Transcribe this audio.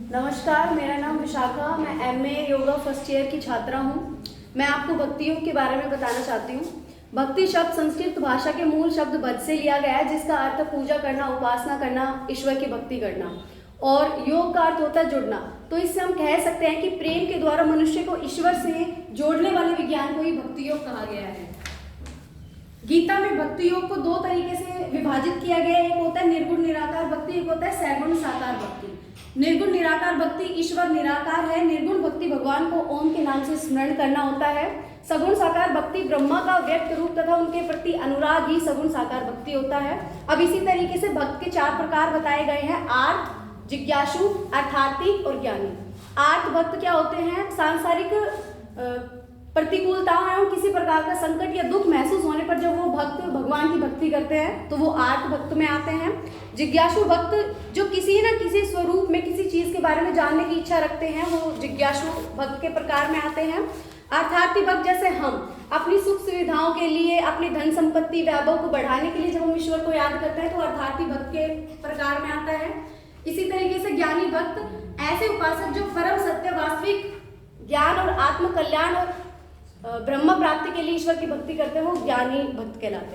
नमस्कार, मेरा नाम विशाखा। मैं एमए योगा फर्स्ट ईयर की छात्रा हूँ। मैं आपको भक्ति योग के बारे में बताना चाहती हूँ। भक्ति शब्द संस्कृत भाषा के मूल शब्द भज से लिया गया है, जिसका अर्थ पूजा करना, उपासना करना, ईश्वर की भक्ति करना। और योग का अर्थ होता है जुड़ना। तो इससे हम कह सकते हैं कि प्रेम के द्वारा मनुष्य को ईश्वर से जोड़ने वाले विज्ञान को ही भक्ति योग कहा गया है। गीता में भक्ति योग को दो तरीके से विभाजित किया गया है। एक होता है निर्गुण निराकार भक्ति, एक होता है सगुण साकार भक्ति। निर्गुण निराकार भक्ति ईश्वर निराकार है। निर्गुण भक्ति भगवान को ओम के नाम से स्मरण करना होता है। सगुण साकार भक्ति ब्रह्मा का व्यक्त रूप तथा उनके प्रति अनुराग ही सगुण साकार भक्ति होता है। अब इसी तरीके से भक्त के 4 प्रकार बताए गए हैं: आर्त, जिज्ञासु, अर्थार्थी और ज्ञानी। आर्त भक्त क्या होते हैं? सांसारिक प्रतिकूलताओं एवं किसी प्रकार का संकट या दुख महसूस होने पर जब वो भक्त भगवान की भक्ति करते हैं तो वो आर्त भक्त में आते हैं। जिज्ञासु भक्त जो किसी न किसी स्वरूप में किसी चीज के बारे में जानने की इच्छा रखते हैं, वो जिज्ञासु भक्त के प्रकार में आते हैं। अर्थार्थी भक्त जैसे हम अपनी सुख सुविधाओं के लिए, अपनी धन संपत्ति वैभव को बढ़ाने के लिए जब हम ईश्वर को याद करते हैं तो अर्थार्थी भक्त के प्रकार में आता है। इसी तरीके से ज्ञानी भक्त ऐसे उपासक जो परम सत्य, वास्तविक ज्ञान और आत्म कल्याण और ब्रह्म प्राप्ति के लिए ईश्वर की भक्ति करते हैं, वो ज्ञानी भक्त कहलाते हैं।